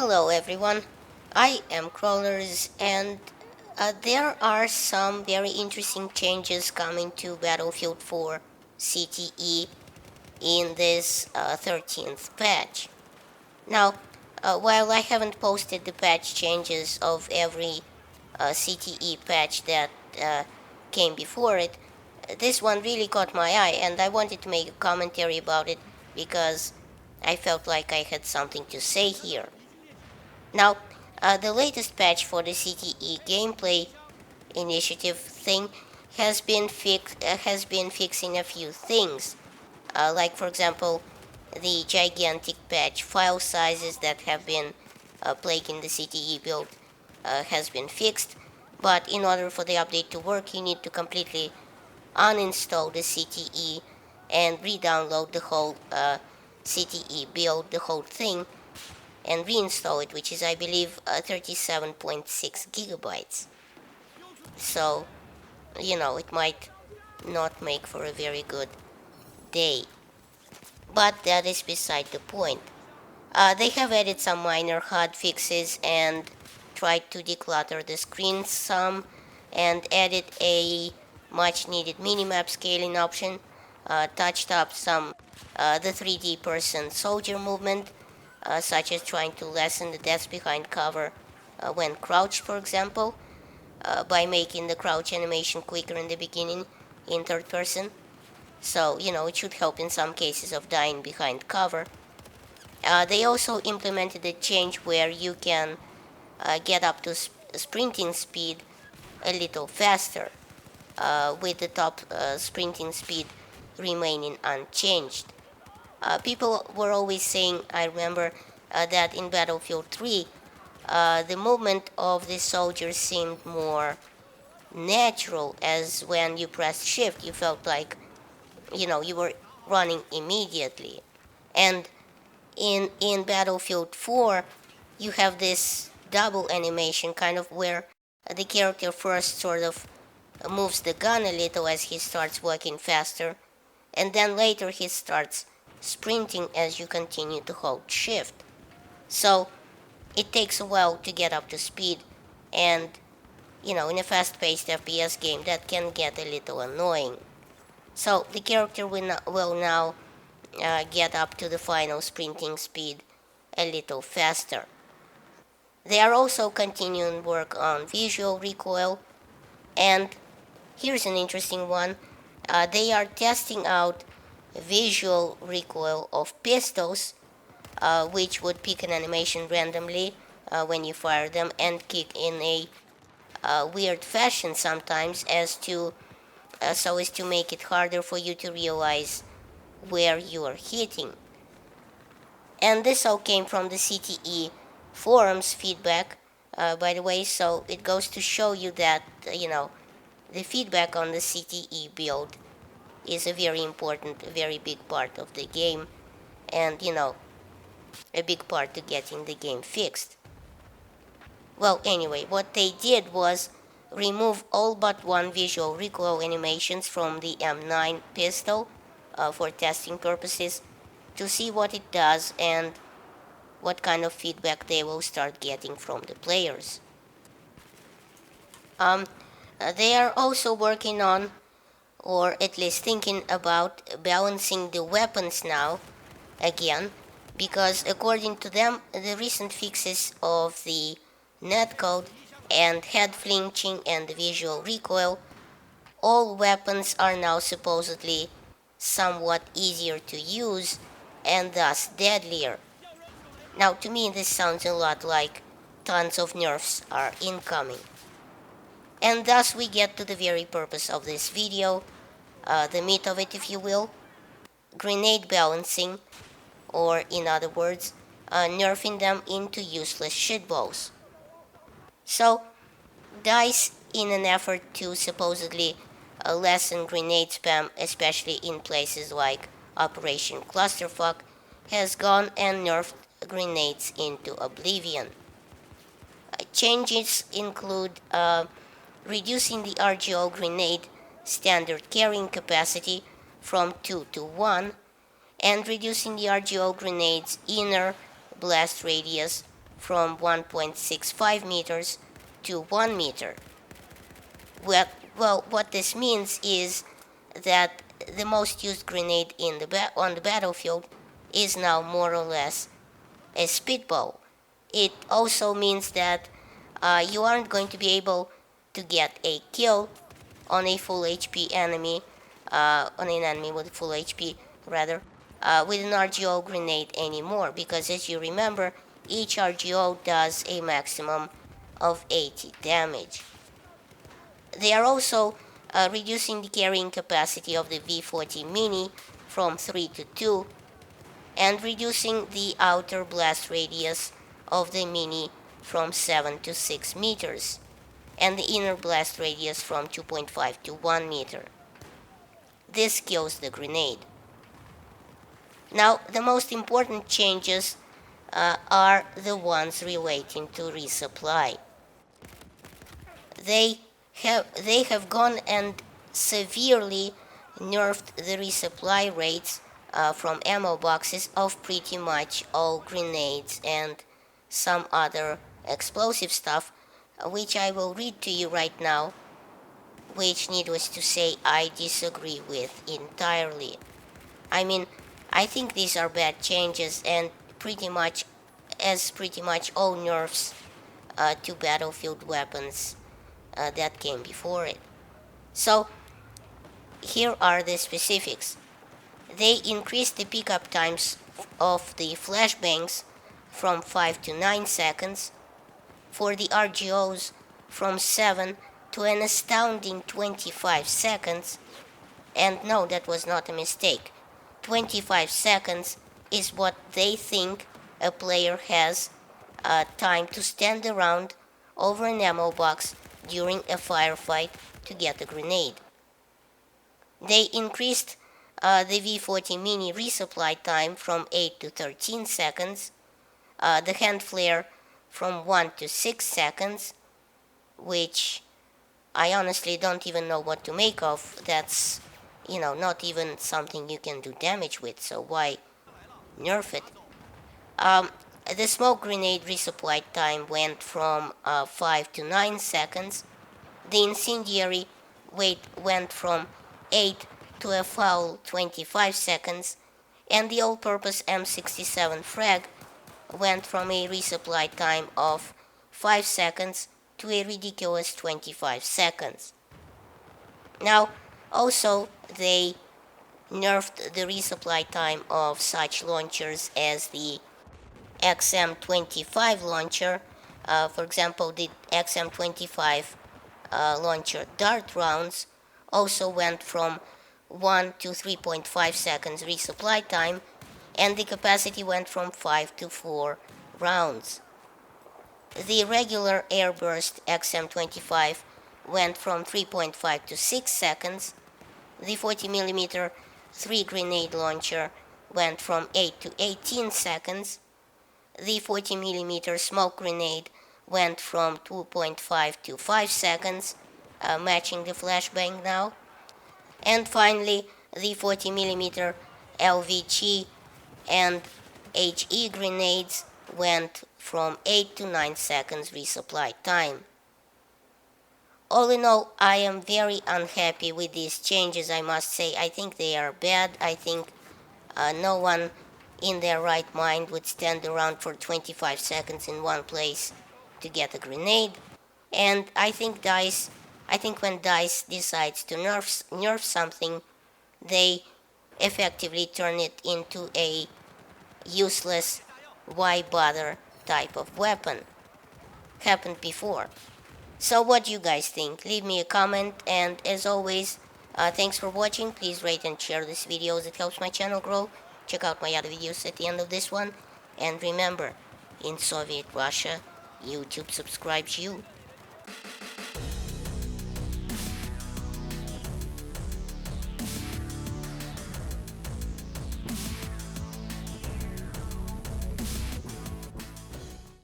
Hello everyone, I am Crawlers and there are some very interesting changes coming to Battlefield 4 CTE in this 13th patch. Now, while I haven't posted the patch changes of every CTE patch that uh, came before it, this one really caught my eye and I wanted to make a commentary about it because I felt like I had something to say here. Now, the latest patch for the CTE gameplay initiative thing has been fixing a few things, like for example, the gigantic patch file sizes that have been plaguing the CTE build has been fixed. But in order for the update to work, you need to completely uninstall the CTE and re-download the whole CTE build, the whole thing, and reinstall it, which is, I believe, 37.6 gigabytes. So, it might not make for a very good day. But that is beside the point. They have added some minor hotfixes and tried to declutter the screen some, and added a much needed minimap scaling option, touched up some the 3D person soldier movement, such as trying to lessen the deaths behind cover when crouched, for example, by making the crouch animation quicker in the beginning in third person. So, it should help in some cases of dying behind cover. They also implemented a change where you can get up to sprinting speed a little faster, with the top sprinting speed remaining unchanged. People were always saying, I remember, that in Battlefield 3, the movement of the soldiers seemed more natural, as when you pressed shift, you felt like, you were running immediately. And in Battlefield 4, you have this double animation, kind of where the character first sort of moves the gun a little as he starts walking faster, and then later he starts sprinting as you continue to hold shift. So it takes a while to get up to speed, and in a fast-paced FPS game that can get a little annoying. So the character will now get up to the final sprinting speed a little faster. They are also continuing work on visual recoil, and here's an interesting one. They are testing out visual recoil of pistols, which would pick an animation randomly when you fire them and kick in a weird fashion sometimes, so as to make it harder for you to realize where you are hitting. And this all came from the CTE forums feedback, by the way, so it goes to show you that, the feedback on the CTE build is a very important, a very big part of the game, and, a big part to getting the game fixed. Well, anyway, what they did was remove all but one visual recoil animations from the M9 pistol for testing purposes, to see what it does and what kind of feedback they will start getting from the players. They are also working on, or at least thinking about, balancing the weapons now again, because according to them, the recent fixes of the netcode and head flinching and the visual recoil, all weapons are now supposedly somewhat easier to use and thus deadlier. Now, to me, this sounds a lot like tons of nerfs are incoming. And thus we get to the very purpose of this video, the meat of it, if you will: grenade balancing, or in other words, nerfing them into useless shitballs. So, DICE, in an effort to supposedly lessen grenade spam, especially in places like Operation Clusterfuck, has gone and nerfed grenades into oblivion. Changes include reducing the RGO grenade standard carrying capacity from 2 to 1, and reducing the RGO grenade's inner blast radius from 1.65 meters to 1 meter. Well, what this means is that the most used grenade on the battlefield is now more or less a speedball. It also means that you aren't going to be able to get a kill on a full HP enemy, on an enemy with full HP rather, with an RGO grenade anymore, because as you remember, each RGO does a maximum of 80 damage. They are also reducing the carrying capacity of the V40 Mini from 3 to 2, and reducing the outer blast radius of the Mini from 7 to 6 meters, and the inner blast radius from 2.5 to 1 meter. This kills the grenade. Now, the most important changes are the ones relating to resupply. They have gone and severely nerfed the resupply rates from ammo boxes of pretty much all grenades and some other explosive stuff, which I will read to you right now, which, needless to say, I disagree with entirely. I mean, I think these are bad changes, and pretty much all nerfs to battlefield weapons that came before it. So, here are the specifics. They increased the pickup times of the flashbangs from 5 to 9 seconds, for the RGOs from 7 to an astounding 25 seconds, and no, that was not a mistake. 25 seconds is what they think a player has time to stand around over an ammo box during a firefight to get a grenade. They increased the V40 Mini resupply time from 8 to 13 seconds, the hand flare from 1 to 6 seconds, which I honestly don't even know what to make of. That's, not even something you can do damage with, so why nerf it? The smoke grenade resupply time went from 5 to 9 seconds, the incendiary went from 8 to a foul 25 seconds, and the all-purpose M67 frag went from a resupply time of 5 seconds to a ridiculous 25 seconds. Now, also, they nerfed the resupply time of such launchers as the XM25 launcher. For example, the XM25 launcher dart rounds also went from 1 to 3.5 seconds resupply time, and the capacity went from 5 to 4 rounds. The regular airburst XM25 went from 3.5 to 6 seconds. The 40mm 3 grenade launcher went from 8 to 18 seconds. The 40mm smoke grenade went from 2.5 to 5 seconds, matching the flashbang now. And finally, the 40mm LVG and HE grenades went from 8 to 9 seconds resupply time. All in all, I am very unhappy with these changes, I must say. I think they are bad. I think no one in their right mind would stand around for 25 seconds in one place to get a grenade. And I think when DICE decides to nerf something, they effectively turn it into a useless, why bother type of weapon. Happened before. So what do you guys think? Leave me a comment, and as always, thanks for watching. Please rate and share this video as it helps my channel grow. Check out my other videos at the end of this one. And remember, in Soviet Russia, YouTube subscribes you.